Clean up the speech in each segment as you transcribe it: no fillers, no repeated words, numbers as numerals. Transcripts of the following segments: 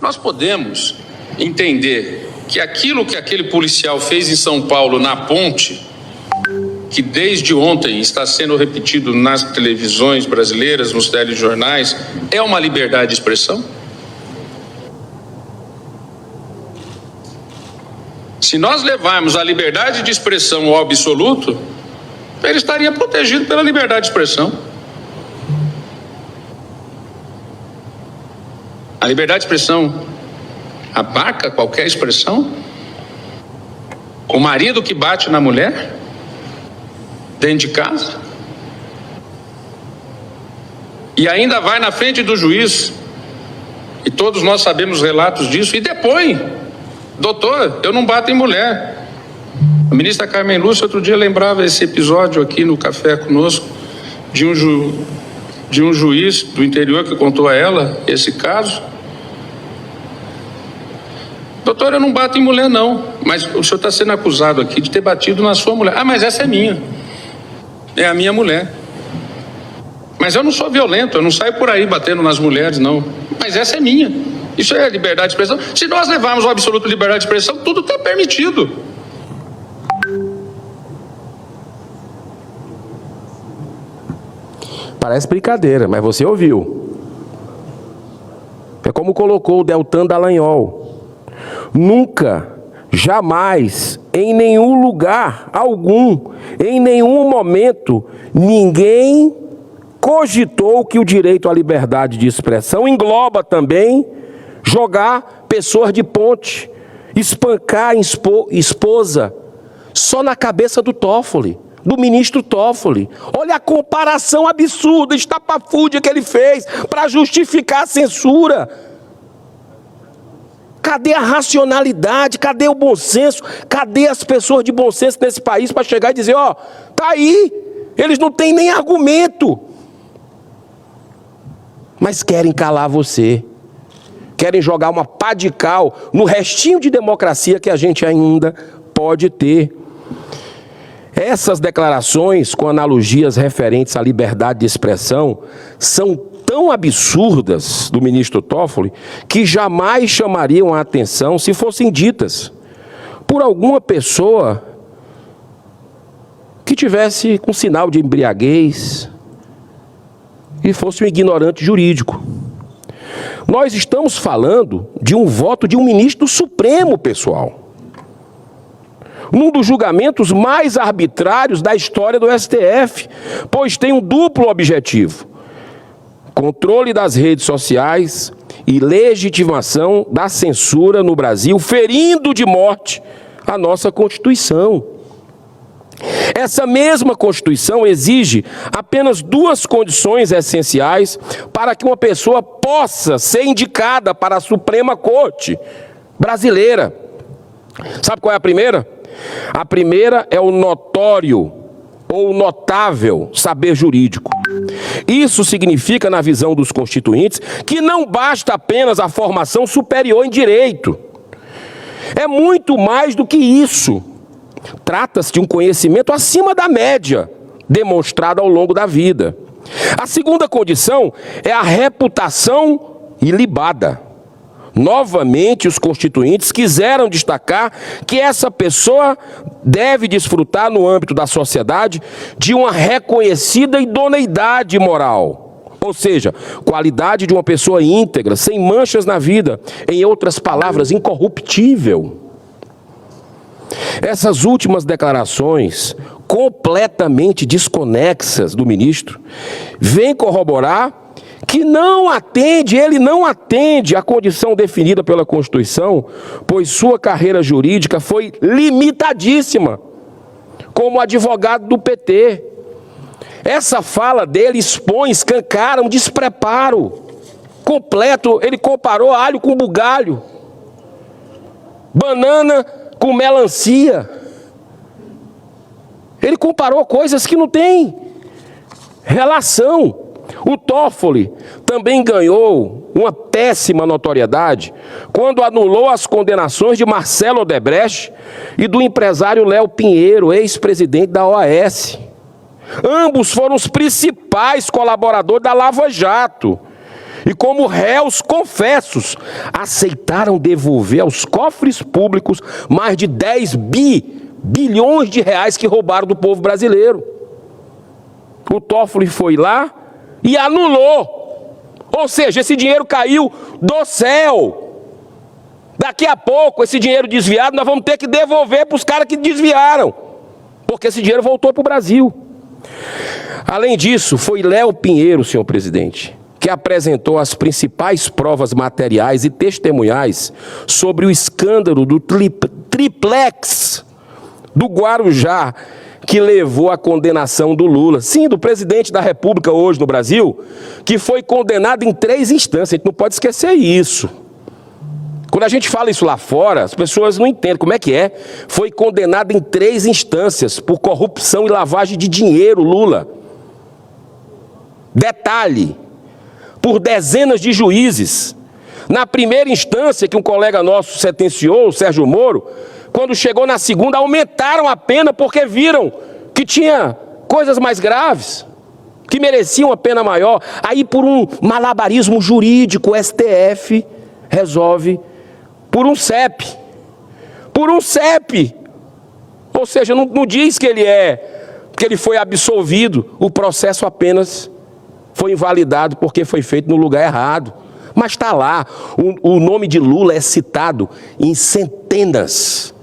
Nós podemos entender que aquilo que aquele policial fez em São Paulo na ponte, que desde ontem está sendo repetido nas televisões brasileiras, nos telejornais, é uma liberdade de expressão? Se nós levarmos a liberdade de expressão ao absoluto, ele estaria protegido pela liberdade de expressão. A liberdade de expressão abarca qualquer expressão? O marido que bate na mulher dentro de casa e ainda vai na frente do juiz, e todos nós sabemos relatos disso, e depõe: doutor, eu não bato em mulher. A ministra Carmen Lúcia outro dia lembrava esse episódio aqui no café conosco, de um juiz do interior que contou a ela esse caso. Doutor, eu não bato em mulher não, mas o senhor está sendo acusado aqui de ter batido na sua mulher. Ah, mas essa é minha, é a minha mulher. Mas eu não sou violento, eu não saio por aí batendo nas mulheres não, mas essa é minha. Isso é liberdade de expressão. Se nós levarmos o absoluto liberdade de expressão, tudo está permitido. Parece brincadeira, mas você ouviu. É como colocou o Deltan Dallagnol. Nunca, jamais, em nenhum lugar algum, em nenhum momento, ninguém cogitou que o direito à liberdade de expressão engloba também jogar pessoas de ponte, espancar esposa, só na cabeça do Toffoli, do ministro Toffoli. Olha a comparação absurda, estapafúrdia que ele fez para justificar a censura. Cadê a racionalidade? Cadê o bom senso? Cadê as pessoas de bom senso nesse país para chegar e dizer, ó, tá aí, eles não têm nem argumento. Mas querem calar você. Querem jogar uma pá de cal no restinho de democracia que a gente ainda pode ter. Essas declarações com analogias referentes à liberdade de expressão são tão absurdas do ministro Toffoli que jamais chamariam a atenção se fossem ditas por alguma pessoa que tivesse com sinal de embriaguez e fosse um ignorante jurídico. Nós estamos falando de um voto de um ministro do Supremo, pessoal. Um dos julgamentos mais arbitrários da história do STF, pois tem um duplo objetivo: controle das redes sociais e legitimação da censura no Brasil, ferindo de morte a nossa Constituição. Essa mesma Constituição exige apenas duas condições essenciais para que uma pessoa possa ser indicada para a Suprema Corte brasileira. Sabe qual é a primeira? A primeira é o notório ou notável saber jurídico. Isso significa, na visão dos constituintes, que não basta apenas a formação superior em direito. É muito mais do que isso. Trata-se de um conhecimento acima da média, demonstrado ao longo da vida. A segunda condição é a reputação ilibada. Novamente, os constituintes quiseram destacar que essa pessoa deve desfrutar, no âmbito da sociedade, de uma reconhecida idoneidade moral. Ou seja, qualidade de uma pessoa íntegra, sem manchas na vida, em outras palavras, incorruptível. Essas últimas declarações, completamente desconexas do ministro, vêm corroborar que ele não atende à condição definida pela Constituição, pois sua carreira jurídica foi limitadíssima, como advogado do PT. Essa fala dele escancara um despreparo completo. Ele comparou alho com bugalho, banana com melancia. Ele comparou coisas que não têm relação. O Toffoli também ganhou uma péssima notoriedade quando anulou as condenações de Marcelo Odebrecht e do empresário Léo Pinheiro, ex-presidente da OAS. Ambos foram os principais colaboradores da Lava Jato e como réus confessos, aceitaram devolver aos cofres públicos mais de 10 bilhões de reais que roubaram do povo brasileiro. O Toffoli foi lá e anulou. Ou seja, esse dinheiro caiu do céu. Daqui a pouco, esse dinheiro desviado, nós vamos ter que devolver para os caras que desviaram, porque esse dinheiro voltou para o Brasil. Além disso, foi Léo Pinheiro, senhor presidente, que apresentou as principais provas materiais e testemunhais sobre o escândalo do triplex do Guarujá, que levou à condenação do Lula. Sim, do presidente da República hoje no Brasil, que foi condenado em 3 instâncias. A gente não pode esquecer isso. Quando a gente fala isso lá fora, as pessoas não entendem como é que é. Foi condenado em 3 instâncias por corrupção e lavagem de dinheiro, Lula. Detalhe, por dezenas de juízes. Na primeira instância, que um colega nosso sentenciou, o Sérgio Moro, quando chegou na segunda, aumentaram a pena porque viram que tinha coisas mais graves, que mereciam a pena maior. Aí, por um malabarismo jurídico, o STF resolve por um CEP. Por um CEP. Ou seja, não diz que ele foi absolvido, o processo apenas foi invalidado porque foi feito no lugar errado. Mas está lá, o nome de Lula é citado em centenas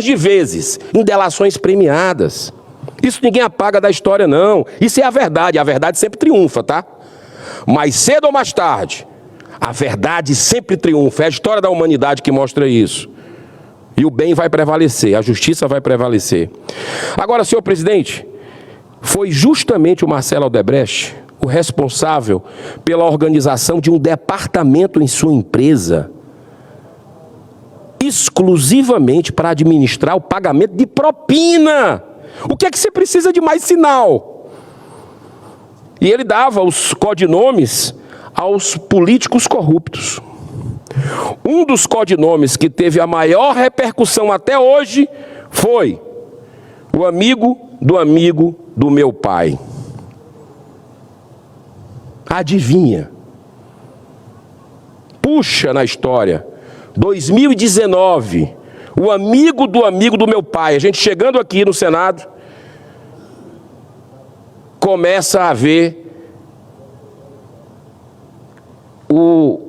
de vezes em delações premiadas. Isso ninguém apaga da história, não. Isso é a verdade sempre triunfa, tá? Mais cedo ou mais tarde, a verdade sempre triunfa. É a história da humanidade que mostra isso. E o bem vai prevalecer, a justiça vai prevalecer. Agora, senhor presidente, foi justamente o Marcelo Odebrecht o responsável pela organização de um departamento em sua empresa exclusivamente para administrar o pagamento de propina. O que é que você precisa de mais sinal? E ele dava os codinomes aos políticos corruptos. Um dos codinomes que teve a maior repercussão até hoje foi o amigo do meu pai. Adivinha? Puxa na história. 2019, o amigo do meu pai, a gente chegando aqui no Senado, começa a ver o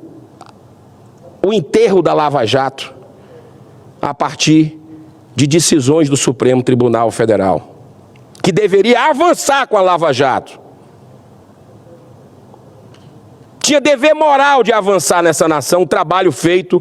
enterro da Lava Jato a partir de decisões do Supremo Tribunal Federal, que deveria avançar com a Lava Jato. Tinha dever moral de avançar nessa nação, um trabalho feito